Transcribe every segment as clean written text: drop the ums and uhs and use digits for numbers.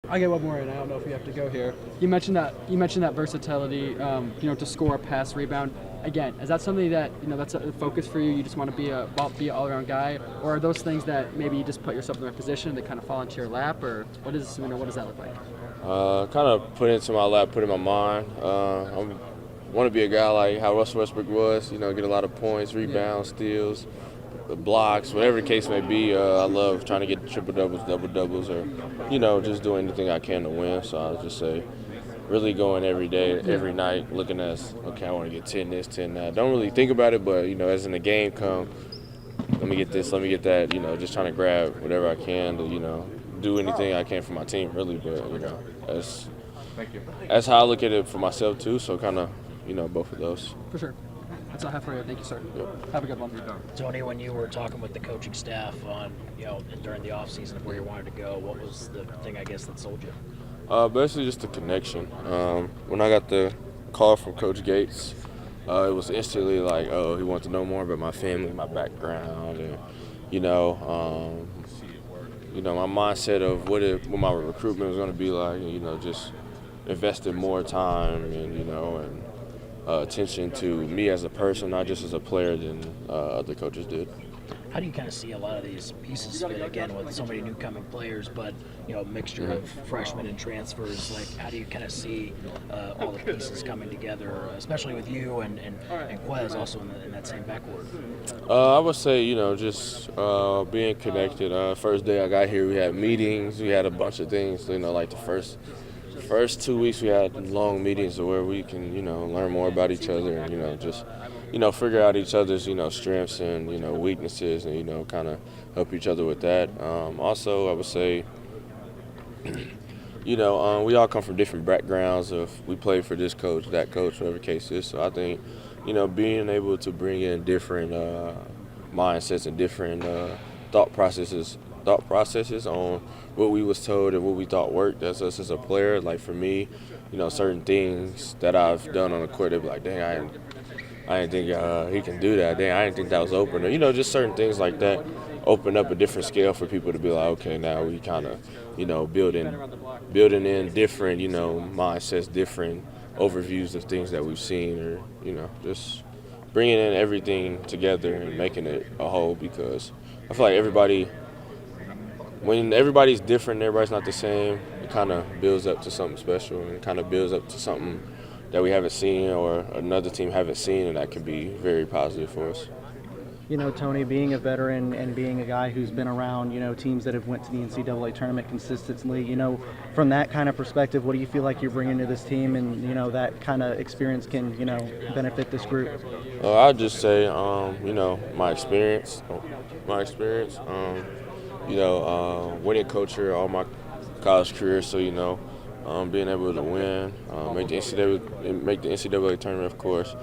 I get one more, and I don't know if you have to go here. You mentioned that versatility, to score, pass, rebound. Again, is that something that that's a focus for you? You just want to be an all-around guy, or are those things that maybe you just put yourself in a position to kind of fall into your lap, or what does that look like? Kind of put into my lap, put in my mind. I want to be a guy like how Russell Westbrook was. Get a lot of points, rebounds, steals, blocks, whatever the case may be. I love trying to get triple doubles, double doubles, or just doing anything I can to win. So I'll just say, really going every day, every night, looking at, okay, I want to get 10 this, 10 that. Don't really think about it, but as in the game come, let me get this, let me get that. Just trying to grab whatever I can to do anything I can for my team, really. But that's how I look at it for myself too. So kind of both of those. For sure. That's all I have for you. Thank you, sir. Yep. Have a good one. Tony, when you were talking with the coaching staff on, during the offseason of where you wanted to go, what was the thing, I guess, that sold you? Basically just the connection. When I got the call from Coach Gates, it was instantly like, oh, he wanted to know more about my family, my background, and my mindset of what my recruitment was going to be like. Just invested more time and attention to me as a person, not just as a player, than other coaches did. How do you kind of see a lot of these pieces fit, again, with so many new coming players, but a mixture of freshmen and transfers? Like, how do you kind of see all the pieces coming together, especially with you and Quez also in that same backcourt? I would say, just being connected. First day I got here, we had meetings, we had a bunch of things. Like the first 2 weeks we had long meetings where we can, learn more about each other and, just figure out each other's, strengths and, weaknesses and, kind of help each other with that. Also, I would say, we all come from different backgrounds. We play for this coach, that coach, whatever the case is. So I think, being able to bring in different mindsets and different thought processes on what we was told and what we thought worked as us as a player. Like for me, certain things that I've done on the court, they'd be like, dang, I didn't think he can do that. Dang, I didn't think that was open. Or, just certain things like that open up a different scale for people to be like, okay, now we kind of, building in different, mindsets, different overviews of things that we've seen, or, just bringing in everything together and making it a whole, because I feel like when everybody's different, everybody's not the same, it kind of builds up to something special and kind of builds up to something that we haven't seen or another team haven't seen, and that can be very positive for us. Tony, being a veteran and being a guy who's been around, teams that have went to the NCAA tournament consistently, from that kind of perspective, what do you feel like you're bringing to this team, and, that kind of experience can, benefit this group? I'd just say, my experience, winning culture all my college career, so, being able to win, make the NCAA tournament, of course.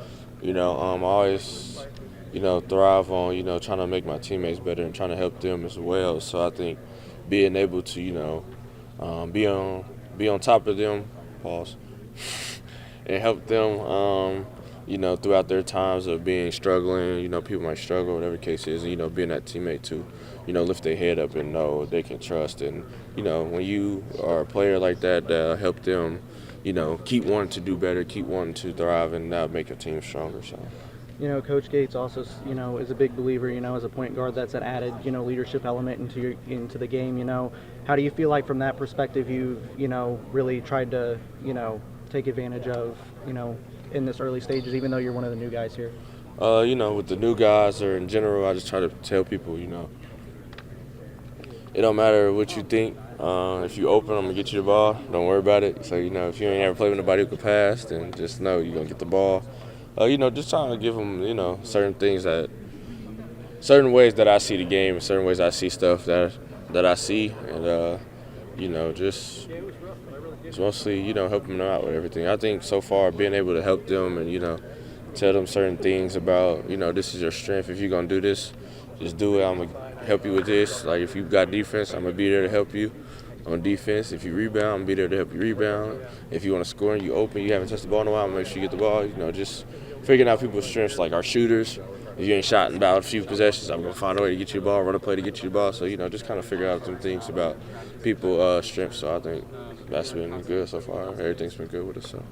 I always, thrive on, trying to make my teammates better and trying to help them as well. So I think being able to, be on top of them, pause, and help them, throughout their times of being struggling. People might struggle, whatever the case is, and, being that teammate to, lift their head up and know they can trust. And, when you are a player like that, help them, keep wanting to do better, keep wanting to thrive, and that make a team stronger. So. Coach Gates also, is a big believer, as a point guard, that's an added, leadership element into the game. How do you feel like from that perspective you've, really tried to, take advantage of, in this early stages, even though you're one of the new guys here? With the new guys or in general, I just try to tell people, it don't matter what you think. If you open, I'm going to get you the ball. Don't worry about it. So, if you ain't ever played with nobody who can pass, then just know you're going to get the ball. Just trying to give them, certain ways that I see the game, and certain ways I see stuff that I see. And, just mostly, helping them out with everything. I think so far being able to help them and, tell them certain things about, this is your strength. If you're going to do this, just do it. I'm going to help you with this. Like, if you've got defense, I'm going to be there to help you on defense. If you rebound, I'm going to be there to help you rebound. If you want to score and you open, you haven't touched the ball in a while, I'm going to make sure you get the ball. Just figuring out people's strengths, like our shooters. if you ain't shot in about a few possessions, I'm gonna find a way to get you the ball, run a play to get you the ball. So just kind of figure out some things about people's strengths. So I think that's been good so far. Everything's been good with us. So.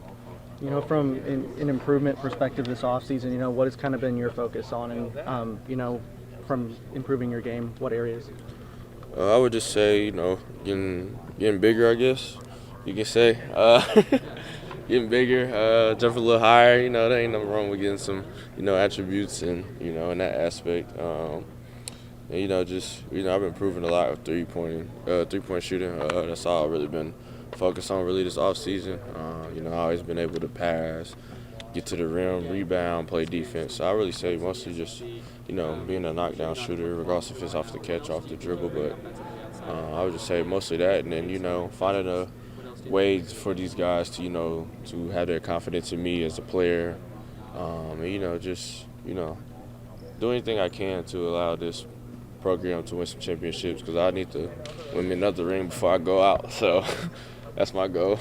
From an improvement perspective this offseason, what has kind of been your focus on, and from improving your game, what areas? I would just say, getting bigger, I guess you can say. Getting bigger, jump a little higher. There ain't nothing wrong with getting some, attributes and, in that aspect. And, I've been improving a lot with three-point shooting. That's all I've really been focused on really this offseason. I've always been able to pass, get to the rim, rebound, play defense. So I really say mostly just, being a knockdown shooter, regardless if it's off the catch, off the dribble. But I would just say mostly that, and then, finding a way for these guys to, to have their confidence in me as a player, and, just, do anything I can to allow this program to win some championships, because I need to win me another ring before I go out. So that's my goal.